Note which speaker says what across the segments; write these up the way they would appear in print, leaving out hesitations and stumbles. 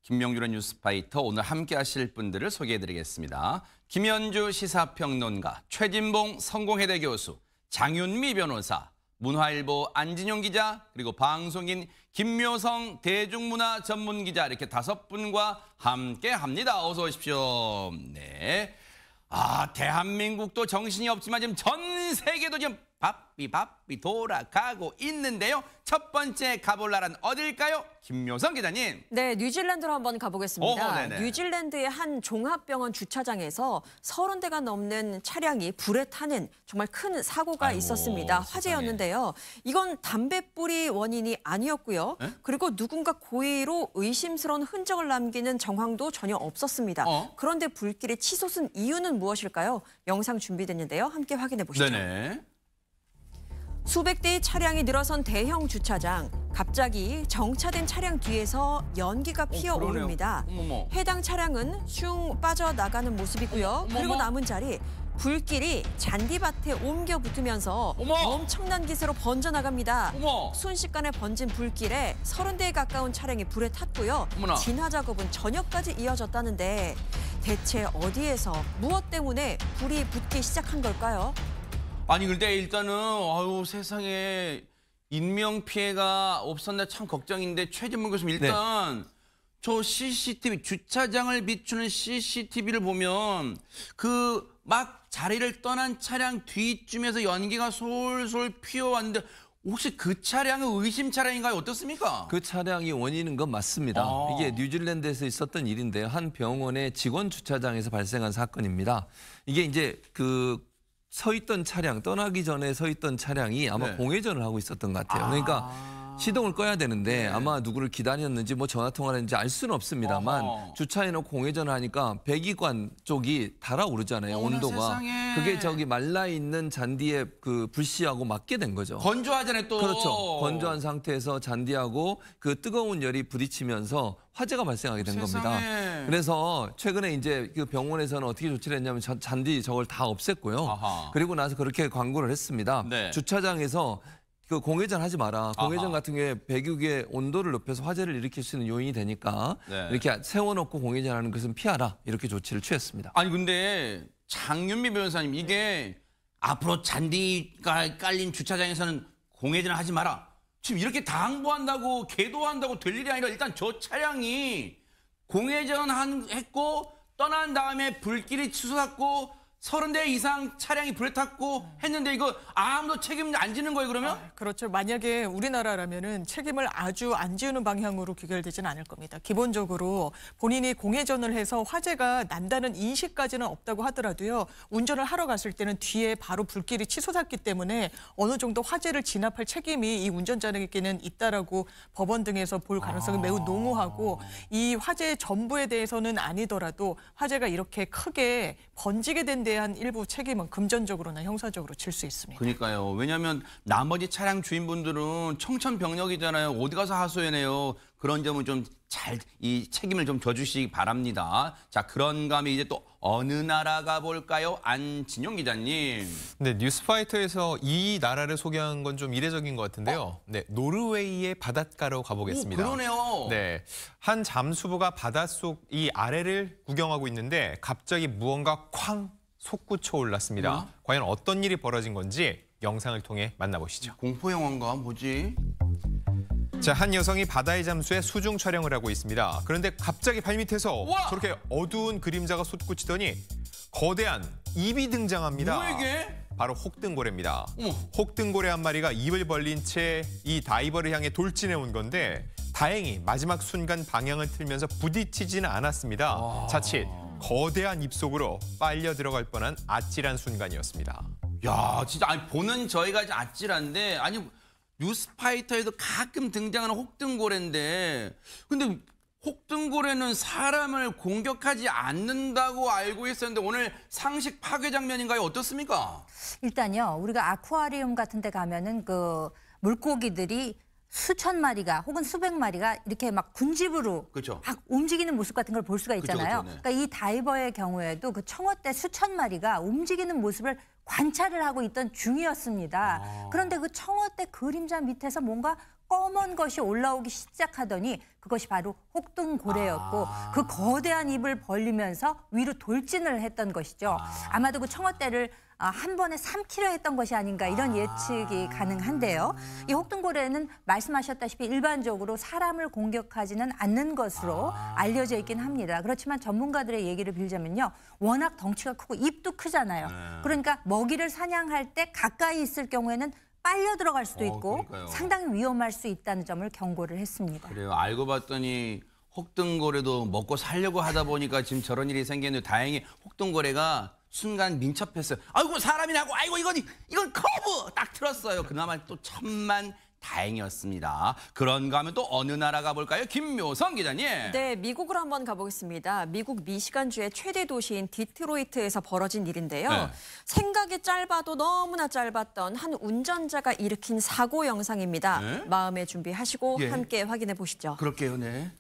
Speaker 1: 김명준의 뉴스파이터 오늘 함께 하실 분들을 소개해드리겠습니다. 김현주 시사평론가, 최진봉 성공회대 교수, 장윤미 변호사, 문화일보 안진용 기자, 그리고 방송인 김묘성 대중문화 전문기자 이렇게 5분과 함께합니다. 어서 오십시오. 네. 대한민국도 정신이 없지만 지금 전 세계도 지금 바삐 돌아가고 있는데요. 첫 번째 가볼 나라는 어딜까요? 김묘성 기자님.
Speaker 2: 네, 뉴질랜드로 한번 가보겠습니다. 뉴질랜드의 한 종합병원 주차장에서 30대가 넘는 차량이 불에 타는 정말 큰 사고가 있었습니다. 화재였는데요. 이건 담뱃불이 원인이 아니었고요. 그리고 누군가 고의로 의심스러운 흔적을 남기는 정황도 전혀 없었습니다. 그런데 불길이 치솟은 이유는 무엇일까요? 영상 준비됐는데요. 함께 확인해 보시죠.
Speaker 1: 네네.
Speaker 2: 수백 대의 차량이 늘어선 대형 주차장. 갑자기 정차된 차량 뒤에서 연기가 피어오릅니다. 해당 차량은 슝 빠져나가는 모습이고요. 그리고 남은 자리 불길이 잔디밭에 옮겨 붙으면서 엄청난 기세로 번져나갑니다. 순식간에 번진 불길에 30대에 가까운 차량이 불에 탔고요. 진화 작업은 저녁까지 이어졌다는데 대체 어디에서 무엇 때문에 불이 붙기 시작한 걸까요?
Speaker 1: 아니 근데 일단은 세상에 인명피해가 없었나 참 걱정인데 최진봉 교수님 일단 저 CCTV 주차장을 비추는 CCTV를 보면 그 막 자리를 떠난 차량 뒤쯤에서 연기가 솔솔 피어왔는데 혹시 그 차량은 의심 차량인가요? 어떻습니까?
Speaker 3: 그 차량이 원인인 건 맞습니다. 이게 뉴질랜드에서 있었던 일인데요. 한 병원의 직원 주차장에서 발생한 사건입니다. 이게 이제 서 있던 차량, 떠나기 전에 서 있던 차량이 아마 공회전을 하고 있었던 것 같아요. 그러니까 시동을 꺼야 되는데 아마 누구를 기다렸는지 전화 통화를 했는지 알 수는 없습니다만 주차해놓고 공회전을 하니까 배기관 쪽이 달아오르잖아요. 온도가.
Speaker 1: 세상에.
Speaker 3: 그게 저기 말라있는 잔디에 불씨하고 맞게 된 거죠.
Speaker 1: 건조하잖아요 또.
Speaker 3: 그렇죠. 건조한 상태에서 잔디하고 그 뜨거운 열이 부딪히면서 화재가 발생하게 된 겁니다. 그래서 최근에 이제 그 병원에서는 어떻게 조치를 했냐면 잔디 저걸 다 없앴고요. 그리고 나서 그렇게 광고를 했습니다. 주차장에서 공회전 하지 마라. 공회전 같은 경우에 배기구의 온도를 높여서 화재를 일으킬 수 있는 요인이 되니까 이렇게 세워놓고 공회전하는 것은 피하라. 이렇게 조치를 취했습니다.
Speaker 1: 아니 근데 장윤미 변호사님 이게 앞으로 잔디가 깔린 주차장에서는 공회전을 하지 마라. 지금 이렇게 당부한다고 계도한다고 될 일이 아니라 일단 저 차량이 공회전 했고 떠난 다음에 불길이 치솟았고 30대 이상 차량이 불에 탔고 했는데 이거 아무도 책임 안 지는 거예요 그러면?
Speaker 4: 그렇죠. 만약에 우리나라라면은 책임을 아주 안 지우는 방향으로 귀결되지는 않을 겁니다. 기본적으로 본인이 공회전을 해서 화재가 난다는 인식까지는 없다고 하더라도요. 운전을 하러 갔을 때는 뒤에 바로 불길이 치솟았기 때문에 어느 정도 화재를 진압할 책임이 이 운전자에게는 있다라고 법원 등에서 볼 가능성이 매우 농후하고 이 화재 전부에 대해서는 아니더라도 화재가 이렇게 크게 번지게 된 대한 일부 책임은 금전적으로나 형사적으로 질 수 있습니다.
Speaker 1: 그러니까요. 왜냐하면 나머지 차량 주인분들은 청천벽력이잖아요. 어디 가서 하소연해요. 그런 점은 좀 이 책임을 좀 져주시기 바랍니다. 자, 그런가 하면 이제 또 어느 나라 가볼까요? 안진용 기자님.
Speaker 5: 네, 뉴스파이터에서 이 나라를 소개한 건 좀 이례적인 것 같은데요. 네, 노르웨이의 바닷가로 가보겠습니다.
Speaker 1: 그러네요.
Speaker 5: 네, 한 잠수부가 바닷속 이 아래를 구경하고 있는데 갑자기 무언가 쾅 솟구쳐 올랐습니다. 과연 어떤 일이 벌어진 건지 영상을 통해 만나보시죠.
Speaker 1: 공포영화인가 뭐지?
Speaker 5: 자, 한 여성이 바다에 잠수해 수중 촬영을 하고 있습니다. 그런데 갑자기 발밑에서 저렇게 어두운 그림자가 솟구치더니 거대한 입이 등장합니다.
Speaker 1: 뭐야 이게?
Speaker 5: 바로 혹등고래입니다. 혹등고래 한 마리가 입을 벌린 채 이 다이버를 향해 돌진해 온 건데 다행히 마지막 순간 방향을 틀면서 부딪히지는 않았습니다. 자칫 거대한 입속으로 빨려 들어갈 뻔한 아찔한 순간이었습니다.
Speaker 1: 야, 진짜 보는 저희가 아찔한데 뉴스파이터에도 가끔 등장하는 혹등고래인데 근데 혹등고래는 사람을 공격하지 않는다고 알고 있었는데 오늘 상식 파괴 장면인가요? 어떻습니까?
Speaker 6: 일단요. 우리가 아쿠아리움 같은 데 가면은 그 물고기들이 수천 마리가 혹은 수백 마리가 이렇게 막 군집으로 막 움직이는 모습 같은 걸 볼 수가 있잖아요. 그러니까 이 다이버의 경우에도 그 청어대 수천 마리가 움직이는 모습을 관찰을 하고 있던 중이었습니다. 그런데 그 청어대 그림자 밑에서 뭔가 검은 것이 올라오기 시작하더니 그것이 바로 혹등고래였고 그 거대한 입을 벌리면서 위로 돌진을 했던 것이죠. 아마도 그 청어대를 한 번에 3kg 했던 것이 아닌가 이런 예측이 가능한데요. 이 혹등고래는 말씀하셨다시피 일반적으로 사람을 공격하지는 않는 것으로 알려져 있긴 합니다. 그렇지만 전문가들의 얘기를 빌자면요. 워낙 덩치가 크고 입도 크잖아요. 그러니까 먹이를 사냥할 때 가까이 있을 경우에는 빨려 들어갈 수도 있고
Speaker 1: 그러니까요.
Speaker 6: 상당히 위험할 수 있다는 점을 경고를 했습니다.
Speaker 1: 그래요. 알고 봤더니 혹등고래도 먹고 살려고 하다 보니까 지금 저런 일이 생겼는데 다행히 혹등고래가 순간 민첩했어요. 아이고 사람이라고 아이고 이건 커브 딱 틀었어요. 그나마 또 천만 다행이었습니다. 그런가 하면 또 어느 나라 가볼까요? 김묘성 기자님.
Speaker 2: 네, 미국으로 한번 가보겠습니다. 미국 미시간주의 최대 도시인 디트로이트에서 벌어진 일인데요.
Speaker 1: 네.
Speaker 2: 생각이 짧아도 너무나 짧았던 한 운전자가 일으킨 사고 영상입니다.
Speaker 1: 네?
Speaker 2: 마음의 준비하시고
Speaker 1: 예.
Speaker 2: 함께 확인해 보시죠.
Speaker 1: 그럴게요, 네.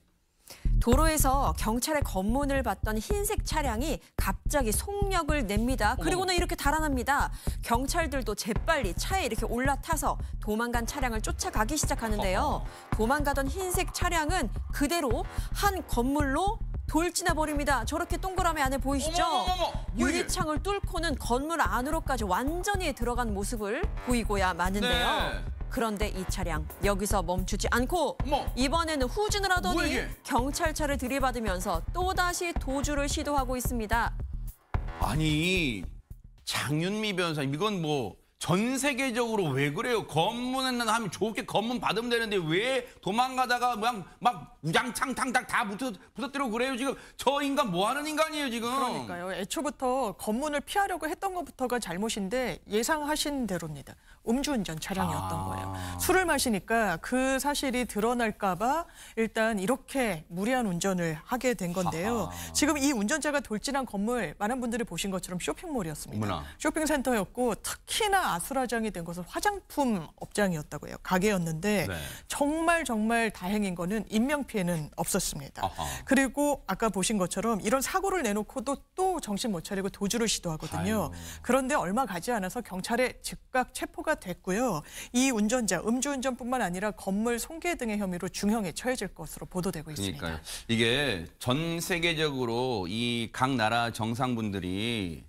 Speaker 2: 도로에서 경찰의 검문을 받던 흰색 차량이 갑자기 속력을 냅니다. 그리고는 이렇게 달아납니다. 경찰들도 재빨리 차에 이렇게 올라타서 도망간 차량을 쫓아가기 시작하는데요. 도망가던 흰색 차량은 그대로 한 건물로 돌진해 버립니다. 저렇게 동그라미 안에 보이시죠?
Speaker 1: 어머.
Speaker 2: 유리창을 뚫고는 건물 안으로까지 완전히 들어간 모습을 보이고야 마는데요.
Speaker 1: 네.
Speaker 2: 그런데 이 차량 여기서 멈추지 않고
Speaker 1: 어머.
Speaker 2: 이번에는 후진을
Speaker 1: 뭐야,
Speaker 2: 하더니
Speaker 1: 이게?
Speaker 2: 경찰차를 들이받으면서 또다시 도주를 시도하고 있습니다.
Speaker 1: 아니 장윤미 변호사님 이건 뭐 전 세계적으로 왜 그래요? 검문은 하면 좋게 검문 받으면 되는데 왜 도망가다가 막 우장창탕탕 다 부서뜨리고 그래요? 지금 저 인간 뭐 하는 인간이에요 지금?
Speaker 4: 그러니까요. 애초부터 검문을 피하려고 했던 것부터가 잘못인데 예상하신 대로입니다. 음주운전 차량이었던 거예요. 술을 마시니까 그 사실이 드러날까 봐 일단 이렇게 무리한 운전을 하게 된 건데요. 지금 이 운전자가 돌진한 건물 많은 분들이 보신 것처럼 쇼핑몰이었습니다.
Speaker 1: 어머나.
Speaker 4: 쇼핑센터였고 특히나 아수라장이 된 것은 화장품 업장이었다고 해요. 가게였는데
Speaker 1: 네.
Speaker 4: 정말 다행인 거는 인명피해는 없었습니다. 그리고 아까 보신 것처럼 이런 사고를 내놓고도 또 정신 못 차리고 도주를 시도하거든요. 그런데 얼마 가지 않아서 경찰에 즉각 체포가 됐고요. 이 운전자 음주운전뿐만 아니라 건물 손괴 등의 혐의로 중형에 처해질 것으로 보도되고 있습니다.
Speaker 1: 그러니까요. 이게 전 세계적으로 이 각 나라 정상분들이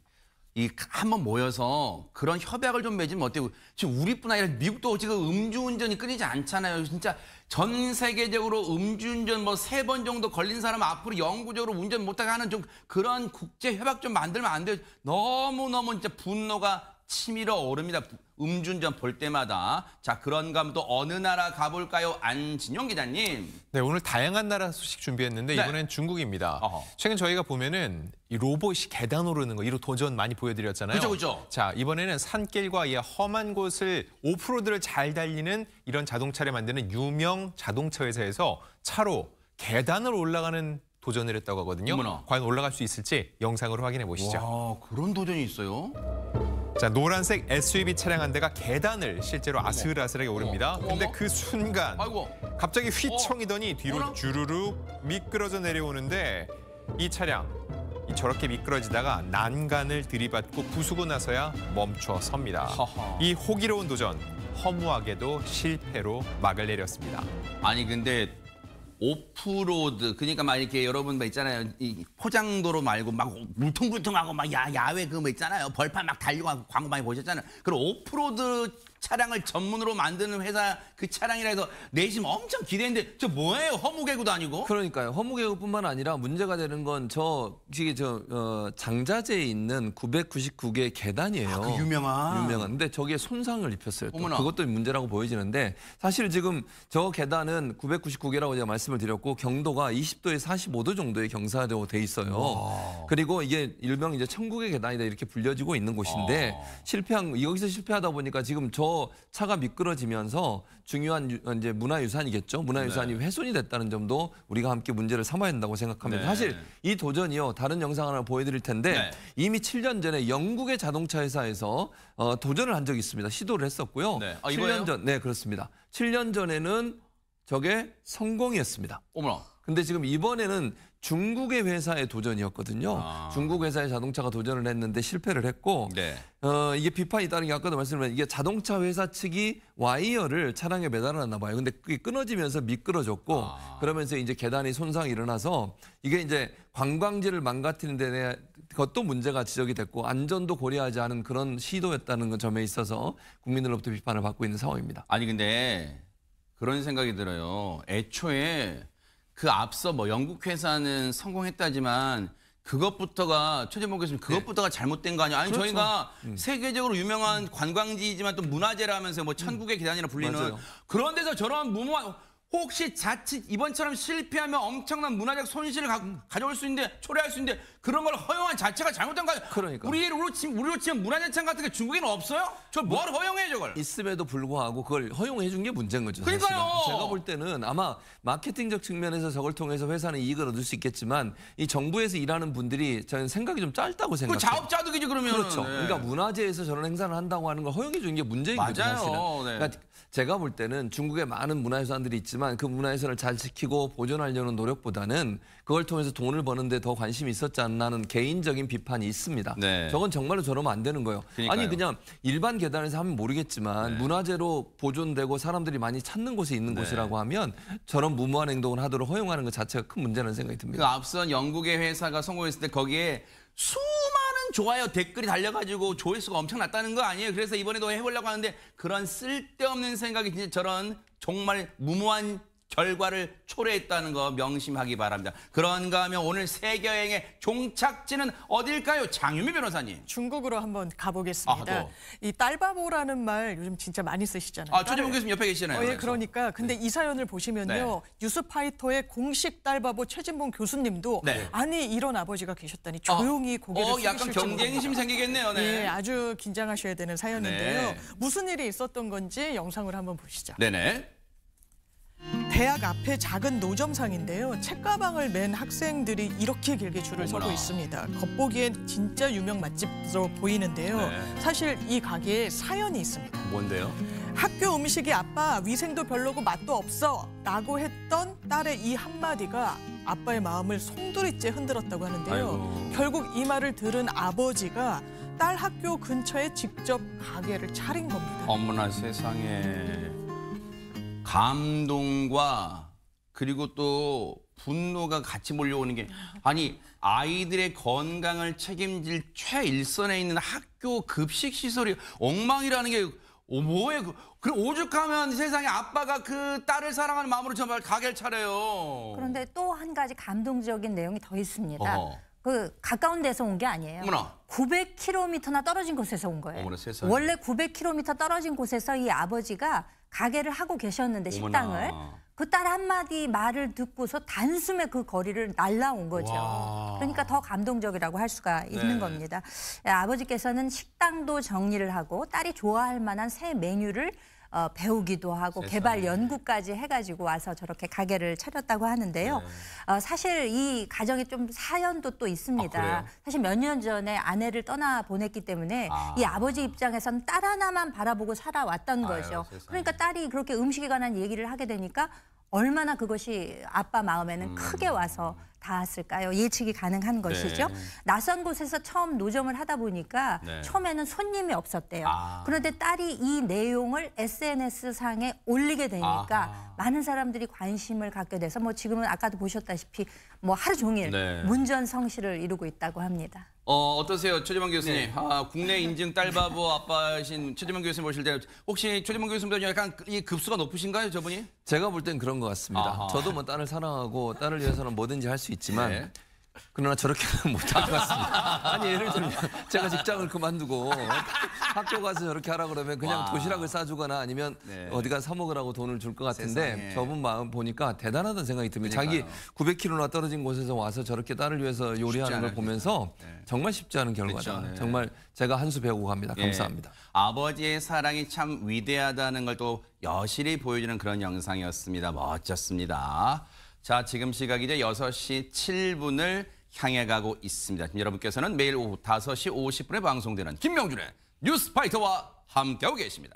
Speaker 1: 한번 모여서 그런 협약을 좀 맺으면 어때요? 지금 우리뿐 아니라 미국도 지금 음주운전이 끊이지 않잖아요. 진짜 전 세계적으로 음주운전 3번 정도 걸린 사람 앞으로 영구적으로 운전 못하게 하는 좀 그런 국제 협약 좀 만들면 안 돼요? 너무너무 진짜 분노가 치밀어 오릅니다. 음주운전 볼 때마다. 자, 그런가 하면 또 어느 나라 가볼까요? 안진용 기자님.
Speaker 5: 네, 오늘 다양한 나라 소식 준비했는데
Speaker 1: 네.
Speaker 5: 이번엔 중국입니다.
Speaker 1: 어허.
Speaker 5: 최근 저희가 보면은 이 로봇이 계단 오르는 거, 이로 도전 많이 보여드렸잖아요.
Speaker 1: 그죠.
Speaker 5: 자, 이번에는 산길과 이 험한 곳을 오프로드를 잘 달리는 이런 자동차를 만드는 유명 자동차 회사에서 차로 계단을 올라가는 도전을 했다고 하거든요.
Speaker 1: 어머나.
Speaker 5: 과연 올라갈 수 있을지 영상으로 확인해 보시죠.
Speaker 1: 와, 그런 도전이 있어요?
Speaker 5: 자, 노란색 SUV 차량 한 대가 계단을 실제로 아슬아슬하게 오릅니다.
Speaker 1: 어머.
Speaker 5: 근데 그 순간
Speaker 1: 아이고.
Speaker 5: 갑자기 휘청이더니 뒤로
Speaker 1: 어머나.
Speaker 5: 주르륵 미끄러져 내려오는데 이 차량 저렇게 미끄러지다가 난간을 들이받고 부수고 나서야 멈춰 섭니다.
Speaker 1: 하하.
Speaker 5: 이 호기로운 도전 허무하게도 실패로 막을 내렸습니다.
Speaker 1: 아니 근데 오프로드 그러니까 막 이렇게 여러분 뭐 있잖아요. 이 포장도로 말고 막 물퉁물퉁하고 막 야외 그 뭐 있잖아요. 벌판 막 달리고 하고 광고 많이 보셨잖아요. 그럼 오프로드 차량을 전문으로 만드는 회사 그 차량이라 해서 내심 엄청 기대했는데 저 뭐예요? 허무개구도 아니고?
Speaker 3: 그러니까요. 허무개구뿐만 아니라 문제가 되는 건 장자재에 있는 999개 계단이에요.
Speaker 1: 그 유명한.
Speaker 3: 근데 저기에 손상을 입혔어요. 또
Speaker 1: 어머나.
Speaker 3: 그것도 문제라고 보여지는데 사실 지금 저 계단은 999개라고 제가 말씀을 드렸고 경도가 20도에서 45도 정도의 경사로 돼 있어요. 그리고 이게 일명 이제 천국의 계단이다 이렇게 불려지고 있는 곳인데 여기서 실패하다 보니까 지금 저 차가 미끄러지면서 중요한 이제 문화유산이겠죠. 문화유산이 훼손이 됐다는 점도 우리가 함께 문제를 삼아야 된다고 생각합니다.
Speaker 1: 네.
Speaker 3: 사실 이 도전이요. 다른 영상 하나 보여드릴 텐데
Speaker 1: 네.
Speaker 3: 이미 7년 전에 영국의 자동차 회사에서 도전을 한 적이 있습니다. 시도를 했었고요.
Speaker 1: 네.
Speaker 3: 7년 전, 네 그렇습니다. 7년 전에는 저게 성공이었습니다.
Speaker 1: 어머나.
Speaker 3: 근데 지금 이번에는 중국의 회사의 도전이었거든요. 중국 회사의 자동차가 도전을 했는데 실패를 했고
Speaker 1: 네.
Speaker 3: 이게 비판이 있다는 게 아까도 말씀드린 이게 자동차 회사 측이 와이어를 차량에 매달아놨나 봐요. 근데 그게 끊어지면서 미끄러졌고 그러면서 이제 계단이 손상이 일어나서 이게 이제 관광지를 망가뜨리는 데 그것도 문제가 지적이 됐고 안전도 고려하지 않은 그런 시도였다는 점에 있어서 국민들로부터 비판을 받고 있는 상황입니다.
Speaker 1: 아니 근데 그런 생각이 들어요. 애초에 그 앞서 뭐 영국 회사는 성공했다지만 그것부터가 최진봉 교수님 그것부터가 잘못된 거 아니에요? 아니
Speaker 3: 그렇죠.
Speaker 1: 저희가 세계적으로 유명한 관광지이지만 또 문화재라면서 뭐 천국의 계단이라 불리는
Speaker 3: 맞아요.
Speaker 1: 그런 데서 저런 무모한 혹시 자칫 이번처럼 실패하면 엄청난 문화적 손실을 가져올 수 있는데 초래할 수 있는데 그런 걸 허용한 자체가 잘못된 거 아니에요?
Speaker 3: 그러니까.
Speaker 1: 우리로 치면 문화재창 같은 게 중국에는 없어요? 저 뭘 허용해 저걸?
Speaker 3: 있음에도 불구하고 그걸 허용해 준 게 문제인 거죠. 사실은.
Speaker 1: 그러니까요.
Speaker 3: 제가 볼 때는 아마 마케팅적 측면에서 저걸 통해서 회사는 이익을 얻을 수 있겠지만 이 정부에서 일하는 분들이 저는 생각이 좀 짧다고
Speaker 1: 그
Speaker 3: 생각해요.
Speaker 1: 자업자득이지 그러면.
Speaker 3: 그렇죠. 그러니까 문화재에서 저런 행사를 한다고 하는 걸 허용해 주는 게 문제인 거죠.
Speaker 1: 맞아요.
Speaker 3: 사실은.
Speaker 1: 네.
Speaker 3: 그러니까 제가 볼 때는 중국에 많은 문화유산들이 있지만 그 문화유산을 잘 지키고 보존하려는 노력보다는 그걸 통해서 돈을 버는데 더 관심이 있었지 않나는 개인적인 비판이 있습니다.
Speaker 1: 네.
Speaker 3: 저건 정말로 저러면 안 되는 거예요.
Speaker 1: 그러니까요.
Speaker 3: 아니 그냥 일반 계단에서 하면 모르겠지만 문화재로 보존되고 사람들이 많이 찾는 곳에 있는 곳이라고 하면 저런 무모한 행동을 하도록 허용하는 것 자체가 큰 문제라는 생각이
Speaker 1: 그
Speaker 3: 듭니다.
Speaker 1: 앞선 영국의 회사가 성공했을 때 거기에 수많은 좋아요 댓글이 달려가지고 조회수가 엄청 났다는 거 아니에요? 그래서 이번에도 해보려고 하는데 그런 쓸데없는 생각이 진짜 저런 정말 무모한 결과를 초래했다는 거 명심하기 바랍니다. 그런가 하면 오늘 세계여행의 종착지는 어딜까요? 장유미 변호사님.
Speaker 4: 중국으로 한번 가보겠습니다.
Speaker 1: 아, 또.
Speaker 4: 이 딸바보라는 말 요즘 진짜 많이 쓰시잖아요.
Speaker 1: 아, 최재봉 교수님 옆에 계시잖아요.
Speaker 4: 예, 그러니까 근데 이 사연을 보시면요,
Speaker 1: 네.
Speaker 4: 뉴스파이터의 공식 딸바보 최진봉 교수님도
Speaker 1: 네.
Speaker 4: 아니 이런 아버지가 계셨다니 조용히 고개를 숙이실
Speaker 1: 약간 경쟁심 생기겠네요. 네.
Speaker 4: 예, 아주 긴장하셔야 되는 사연인데요.
Speaker 1: 네.
Speaker 4: 무슨 일이 있었던 건지 영상을 한번 보시죠.
Speaker 1: 네네.
Speaker 4: 대학 앞에 작은 노점상인데요. 책가방을 맨 학생들이 이렇게 길게 줄을 서고
Speaker 1: 어머나.
Speaker 4: 있습니다. 겉보기엔 진짜 유명 맛집으로 보이는데요.
Speaker 1: 네.
Speaker 4: 사실 이 가게에 사연이 있습니다.
Speaker 1: 뭔데요?
Speaker 4: 학교 음식이 아빠 위생도 별로고 맛도 없어 라고 했던 딸의 이 한마디가 아빠의 마음을 송두리째 흔들었다고 하는데요.
Speaker 1: 아이고.
Speaker 4: 결국 이 말을 들은 아버지가 딸 학교 근처에 직접 가게를 차린 겁니다.
Speaker 1: 어머나 세상에. 감동과 그리고 또 분노가 같이 몰려오는 게 아니 아이들의 건강을 책임질 최일선에 있는 학교 급식 시설이 엉망이라는 게 뭐예요? 그 오죽하면 세상에 아빠가 그 딸을 사랑하는 마음으로 정말 가게를 차려요.
Speaker 6: 그런데 또 한 가지 감동적인 내용이 더 있습니다.
Speaker 1: 어허.
Speaker 6: 그 가까운 데서 온 게 아니에요.
Speaker 1: 어머나.
Speaker 6: 900km나 떨어진 곳에서 온 거예요.
Speaker 1: 어머나, 세상에.
Speaker 6: 원래 900km 떨어진 곳에서 이 아버지가 가게를 하고 계셨는데 식당을
Speaker 1: 어머나.
Speaker 6: 그 딸 한마디 말을 듣고서 단숨에 그 거리를 날라온 거죠.
Speaker 1: 와.
Speaker 6: 그러니까 더 감동적이라고 할 수가 있는 겁니다. 아버지께서는 식당도 정리를 하고 딸이 좋아할 만한 새 메뉴를 배우기도 하고
Speaker 1: 세상에.
Speaker 6: 개발 연구까지 해가지고 와서 저렇게 가게를 차렸다고 하는데요. 사실 이 가정에 좀 사연도 또 있습니다.
Speaker 1: 그래요?
Speaker 6: 사실 몇 년 전에 아내를 떠나 보냈기 때문에 이 아버지 입장에서는 딸 하나만 바라보고 살아왔던
Speaker 1: 아유,
Speaker 6: 거죠.
Speaker 1: 세상에.
Speaker 6: 그러니까 딸이 그렇게 음식에 관한 얘기를 하게 되니까 얼마나 그것이 아빠 마음에는 크게 와서 닿았을까요? 예측이 가능한 것이죠.
Speaker 1: 네.
Speaker 6: 낯선 곳에서 처음 노점을 하다 보니까
Speaker 1: 네.
Speaker 6: 처음에는 손님이 없었대요.
Speaker 1: 아.
Speaker 6: 그런데 딸이 이 내용을 SNS상에 올리게 되니까
Speaker 1: 아하.
Speaker 6: 많은 사람들이 관심을 갖게 돼서 뭐 지금은 아까도 보셨다시피 뭐 하루 종일
Speaker 1: 네.
Speaker 6: 문전성시를 이루고 있다고 합니다.
Speaker 1: 어떠세요, 최재봉 교수님? 국내 인증 딸바보 아빠신 최재봉 교수님 보실 때 혹시 최재봉 교수님보다 약간 이 급수가 높으신가요, 저분이?
Speaker 3: 제가 볼 땐 그런 것 같습니다.
Speaker 1: 아하.
Speaker 3: 저도 뭐 딸을 사랑하고 딸을 위해서는 뭐든지 할 수 있지만
Speaker 1: 네.
Speaker 3: 그러나 저렇게는 못할 것 같습니다. 아니 예를 들면 제가 직장을 그만두고 학교 가서 저렇게 하라 그러면 그냥
Speaker 1: 와.
Speaker 3: 도시락을 싸주거나 아니면
Speaker 1: 네.
Speaker 3: 어디 가서 사 먹으라고 돈을 줄 것 같은데
Speaker 1: 세상에.
Speaker 3: 저분 마음 보니까 대단하다는 생각이 듭니다.
Speaker 1: 그러니까요.
Speaker 3: 자기 900km나 떨어진 곳에서 와서 저렇게 딸을 위해서 요리하는 걸
Speaker 1: 않아요,
Speaker 3: 보면서
Speaker 1: 네.
Speaker 3: 정말 쉽지 않은 결과다.
Speaker 1: 그렇죠, 네.
Speaker 3: 정말 제가 한 수 배우고 갑니다.
Speaker 1: 예.
Speaker 3: 감사합니다.
Speaker 1: 아버지의 사랑이 참 위대하다는 걸 또 여실히 보여주는 그런 영상이었습니다. 멋졌습니다. 자, 지금 시각 이제 6시 7분을 향해 가고 있습니다. 지금 여러분께서는 매일 오후 5시 50분에 방송되는 김명준의 뉴스파이터와 함께하고 계십니다.